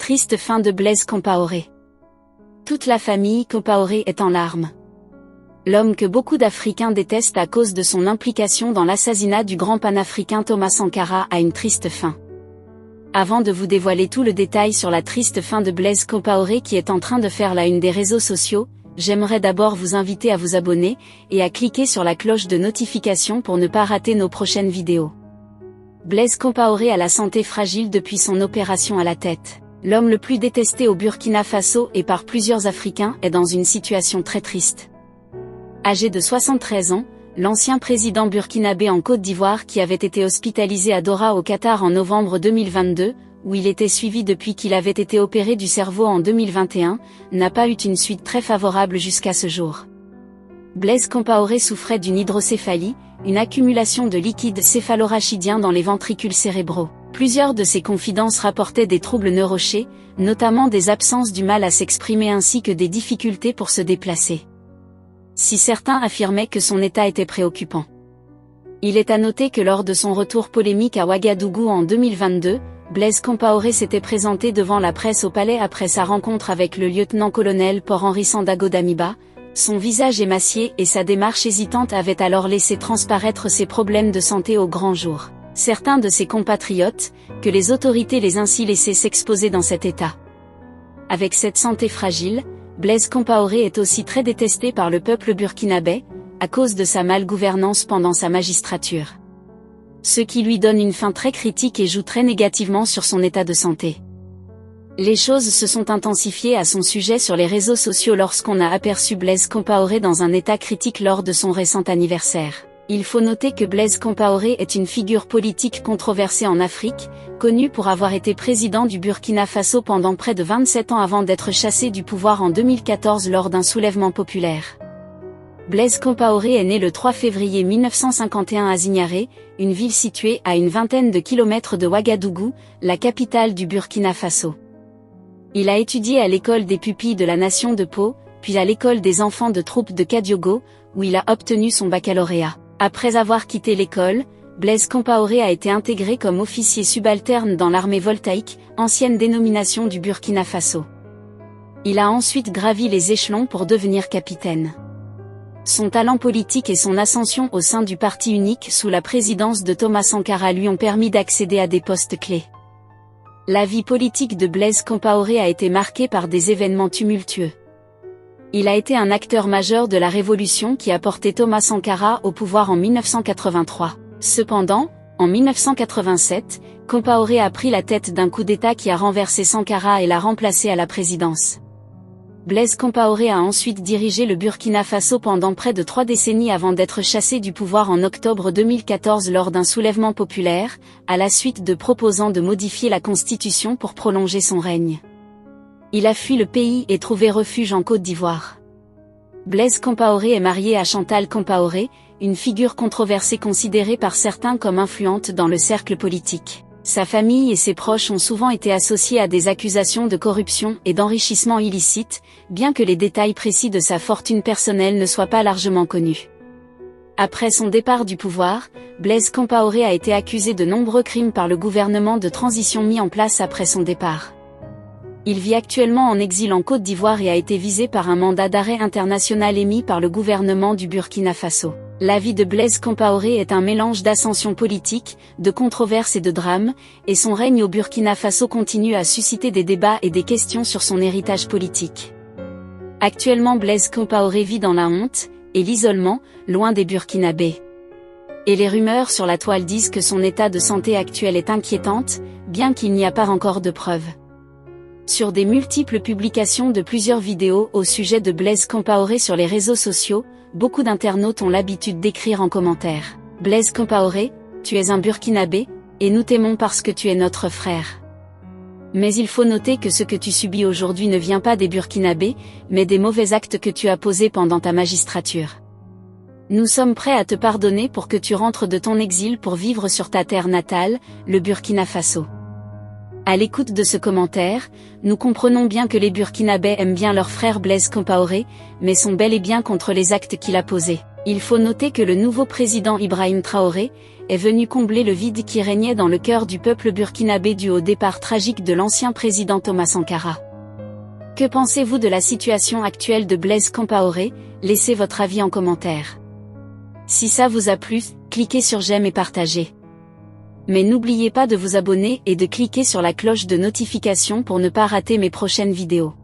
Triste fin de Blaise Compaoré. Toute la famille Compaoré est en larmes. L'homme que beaucoup d'Africains détestent à cause de son implication dans l'assassinat du grand panafricain Thomas Sankara a une triste fin. Avant de vous dévoiler tout le détail sur la triste fin de Blaise Compaoré qui est en train de faire la une des réseaux sociaux, j'aimerais d'abord vous inviter à vous abonner et à cliquer sur la cloche de notification pour ne pas rater nos prochaines vidéos. Blaise Compaoré a la santé fragile depuis son opération à la tête. L'homme le plus détesté au Burkina Faso et par plusieurs Africains est dans une situation très triste. Âgé de 73 ans, l'ancien président burkinabé en Côte d'Ivoire qui avait été hospitalisé à Doha au Qatar en novembre 2022, où il était suivi depuis qu'il avait été opéré du cerveau en 2021, n'a pas eu une suite très favorable jusqu'à ce jour. Blaise Compaoré souffrait d'une hydrocéphalie, une accumulation de liquide céphalorachidien dans les ventricules cérébraux. Plusieurs de ses confidences rapportaient des troubles neurologiques, notamment des absences du mal à s'exprimer ainsi que des difficultés pour se déplacer. Si certains affirmaient que son état était préoccupant. Il est à noter que lors de son retour polémique à Ouagadougou en 2022, Blaise Compaoré s'était présenté devant la presse au palais après sa rencontre avec le lieutenant-colonel Paul-Henri Sandaogo Damiba. Son visage émacié et sa démarche hésitante avaient alors laissé transparaître ses problèmes de santé au grand jour. Certains de ses compatriotes, que les autorités les ainsi laissés s'exposer dans cet état. Avec cette santé fragile, Blaise Compaoré est aussi très détesté par le peuple burkinabé, à cause de sa malgouvernance pendant sa magistrature. Ce qui lui donne une fin très critique et joue très négativement sur son état de santé. Les choses se sont intensifiées à son sujet sur les réseaux sociaux lorsqu'on a aperçu Blaise Compaoré dans un état critique lors de son récent anniversaire. Il faut noter que Blaise Compaoré est une figure politique controversée en Afrique, connu pour avoir été président du Burkina Faso pendant près de 27 ans avant d'être chassé du pouvoir en 2014 lors d'un soulèvement populaire. Blaise Compaoré est né le 3 février 1951 à Zignaré, une ville située à une vingtaine de kilomètres de Ouagadougou, la capitale du Burkina Faso. Il a étudié à l'école des pupilles de la nation de Pau, puis à l'école des enfants de troupe de Kadiogo, où il a obtenu son baccalauréat. Après avoir quitté l'école, Blaise Compaoré a été intégré comme officier subalterne dans l'armée voltaïque, ancienne dénomination du Burkina Faso. Il a ensuite gravi les échelons pour devenir capitaine. Son talent politique et son ascension au sein du parti unique sous la présidence de Thomas Sankara lui ont permis d'accéder à des postes clés. La vie politique de Blaise Compaoré a été marquée par des événements tumultueux. Il a été un acteur majeur de la révolution qui a porté Thomas Sankara au pouvoir en 1983. Cependant, en 1987, Compaoré a pris la tête d'un coup d'État qui a renversé Sankara et l'a remplacé à la présidence. Blaise Compaoré a ensuite dirigé le Burkina Faso pendant près de 3 décennies avant d'être chassé du pouvoir en octobre 2014 lors d'un soulèvement populaire, à la suite de proposant de modifier la constitution pour prolonger son règne. Il a fui le pays et trouvé refuge en Côte d'Ivoire. Blaise Compaoré est marié à Chantal Compaoré, une figure controversée considérée par certains comme influente dans le cercle politique. Sa famille et ses proches ont souvent été associés à des accusations de corruption et d'enrichissement illicite, bien que les détails précis de sa fortune personnelle ne soient pas largement connus. Après son départ du pouvoir, Blaise Compaoré a été accusé de nombreux crimes par le gouvernement de transition mis en place après son départ. Il vit actuellement en exil en Côte d'Ivoire et a été visé par un mandat d'arrêt international émis par le gouvernement du Burkina Faso. La vie de Blaise Compaoré est un mélange d'ascension politique, de controverses et de drames, et son règne au Burkina Faso continue à susciter des débats et des questions sur son héritage politique. Actuellement Blaise Compaoré vit dans la honte et l'isolement, loin des Burkinabés. Et les rumeurs sur la toile disent que son état de santé actuel est inquiétante, bien qu'il n'y a pas encore de preuves. Sur des multiples publications de plusieurs vidéos au sujet de Blaise Compaoré sur les réseaux sociaux, beaucoup d'internautes ont l'habitude d'écrire en commentaire « Blaise Compaoré, tu es un Burkinabé, et nous t'aimons parce que tu es notre frère. » Mais il faut noter que ce que tu subis aujourd'hui ne vient pas des Burkinabés, mais des mauvais actes que tu as posés pendant ta magistrature. Nous sommes prêts à te pardonner pour que tu rentres de ton exil pour vivre sur ta terre natale, le Burkina Faso. À l'écoute de ce commentaire, nous comprenons bien que les Burkinabés aiment bien leur frère Blaise Compaoré, mais sont bel et bien contre les actes qu'il a posés. Il faut noter que le nouveau président Ibrahim Traoré est venu combler le vide qui régnait dans le cœur du peuple burkinabé dû au départ tragique de l'ancien président Thomas Sankara. Que pensez-vous de la situation actuelle de Blaise Compaoré? Laissez votre avis en commentaire. Si ça vous a plu, cliquez sur j'aime et partagez. Mais n'oubliez pas de vous abonner et de cliquer sur la cloche de notification pour ne pas rater mes prochaines vidéos.